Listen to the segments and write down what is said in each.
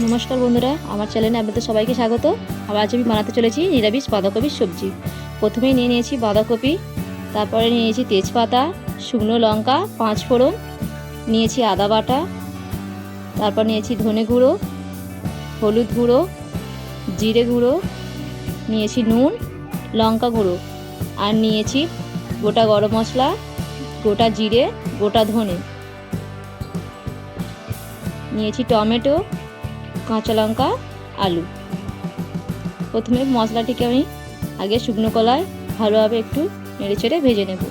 নমস্কার বন্ধুরা, আমার চ্যানেলে আপনাদের সবাইকে স্বাগত। আজ আমি বানাতে চলেছি নিরামিষ বাঁধাকপির সবজি। প্রথমেই নিয়ে নিয়েছি বাঁধাকপি, তারপরে নিয়েছি তেজপাতা, শুকনো লঙ্কা, 5 ফোড়ন, নিয়েছি আদা বাটা, তারপর নিয়েছি ধনে গুঁড়ো, হলুদ গুঁড়ো, জিরে গুঁড়ো, নিয়েছি নুন, লঙ্কা গুঁড়ো, আর নিয়েছি গোটা গরম মশলা, গোটা জিরে, গোটা ধনে, নিয়েছি টমেটো, কাঁচা লঙ্কা, আলু। প্রথমে মশলাটিকে আমি আগে শুকনো কলায় ভালোভাবে একটু নেড়েচেড়ে ভেজে নেব।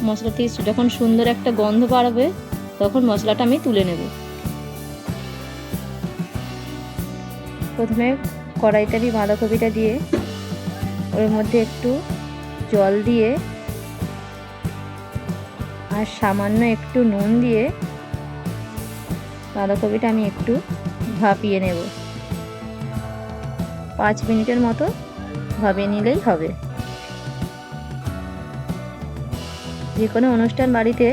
মশলা থেকে যখন সুন্দর একটা গন্ধ বাড়বে তখন মশলাটা আমি তুলে নেব। প্রথমে কড়াইতে আমি বাঁধাকপিটা দিয়ে ওর মধ্যে একটু জল দিয়ে আর সামান্য একটু নুন দিয়ে বাঁধাকপিটা আমি একটু ভাপিয়ে নেব। 5 মিনিটের মতো ভাপিয়ে নিলেই হবে। যে কোনো অনুষ্ঠান বাড়িতে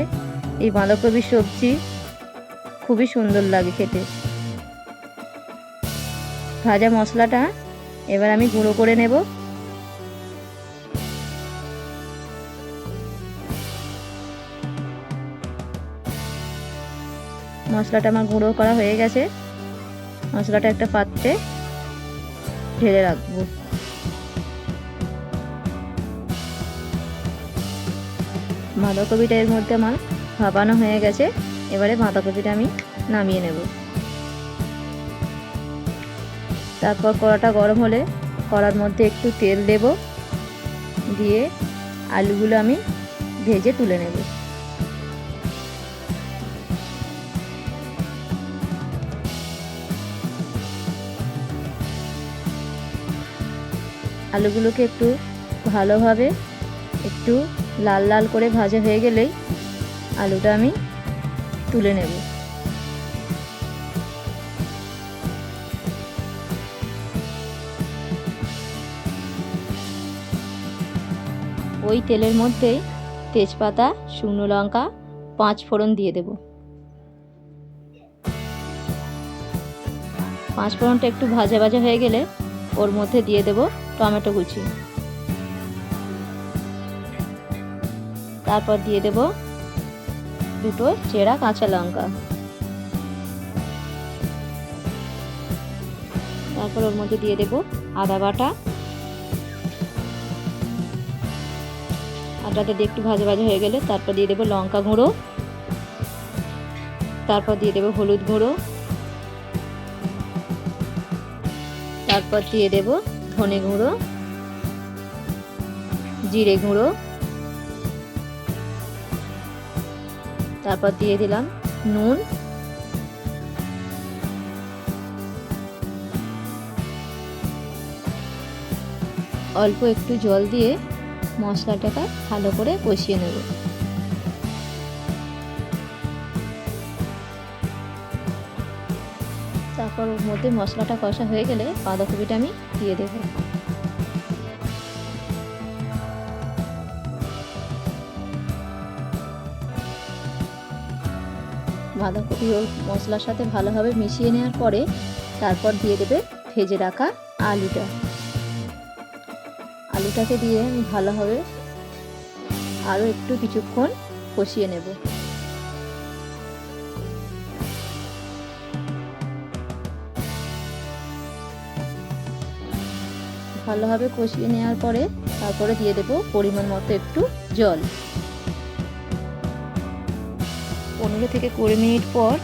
এই বাঁধাকপির সবজি খুবই সুন্দর লাগে খেতে। ভাজা মশলাটা এবার আমি গুঁড়ো করে নেব। মশলাটা আমার গুঁড়ো করা হয়ে গেছে। মশলাটা একটা পাত্রে ঢেলে রাখবো। বাঁধাকপিটা এর মধ্যে আমার ভাপানো হয়ে গেছে। এবারে বাঁধাকপিটা আমি নামিয়ে নেব। তারপর কড়াটা গরম হলে কড়ার মধ্যে একটু তেল দেব, দিয়ে আলুগুলো আমি ভেজে তুলে নেব। আলুগুলোকে একটু ভালোভাবে একটু লাল লাল করে ভাজা হয়ে গেলেই আলুটা আমি তুলে নেব। ওই তেলের মধ্যেই তেজপাতা, শুকনো লঙ্কা, 5 ফোড়ন দিয়ে দেব। 5 ফোড়নটা একটু ভাজা ভাজা হয়ে গেলে ওর মধ্যে দিয়ে দেব টমেটো কুচি, তারপর দিয়ে দেব 2টো চেরা কাঁচা লঙ্কা, তারপর ওর মধ্যে দিয়ে দেব আদা বাটা। আদাটা দিয়ে একটু ভাজা ভাজা হয়ে গেলে তারপর দিয়ে দেব লঙ্কা গুঁড়ো, তারপর দিয়ে দেব হলুদ গুঁড়ো, তারপর দিয়ে দেব ধনে গুঁড়ো, জিরে গুঁড়ো, তারপর দিয়ে দিলাম নুন, অল্প একটু জল দিয়ে মশলাটাকে ভালো করে কষিয়ে নেব। তারপর ওর মধ্যে মশলাটা কষা হয়ে গেলে বাঁধাকপিটা আমি দিয়ে দেব। বাঁধাকপি ও মশলার সাথে ভালোভাবে মিশিয়ে নেওয়ার পরে তারপর দিয়ে দেবে ভেজে রাখা আলুটা। আলুটাকে দিয়ে আমি ভালোভাবে আরও একটু কিছুক্ষণ কষিয়ে নেব। ভালোভাবে কষিয়ে নেওয়ার পরে তারপরে দিয়ে দেব পরিমাণ মতো একটু জল। 15 থেকে 20 মিনিট পর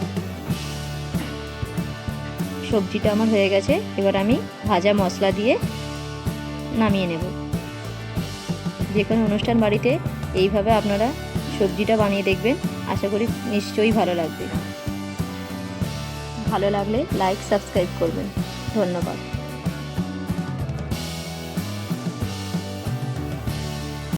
সবজিটা আমার হয়ে গেছে। এবার আমি ভাজা মশলা দিয়ে নামিয়ে নেব। যে কোনো অনুষ্ঠান বাড়িতে এইভাবে আপনারা সবজিটা বানিয়ে দেখবেন, আশা করি নিশ্চয়ই ভালো লাগবে। ভালো লাগলে লাইক, সাবস্ক্রাইব করবেন। ধন্যবাদ।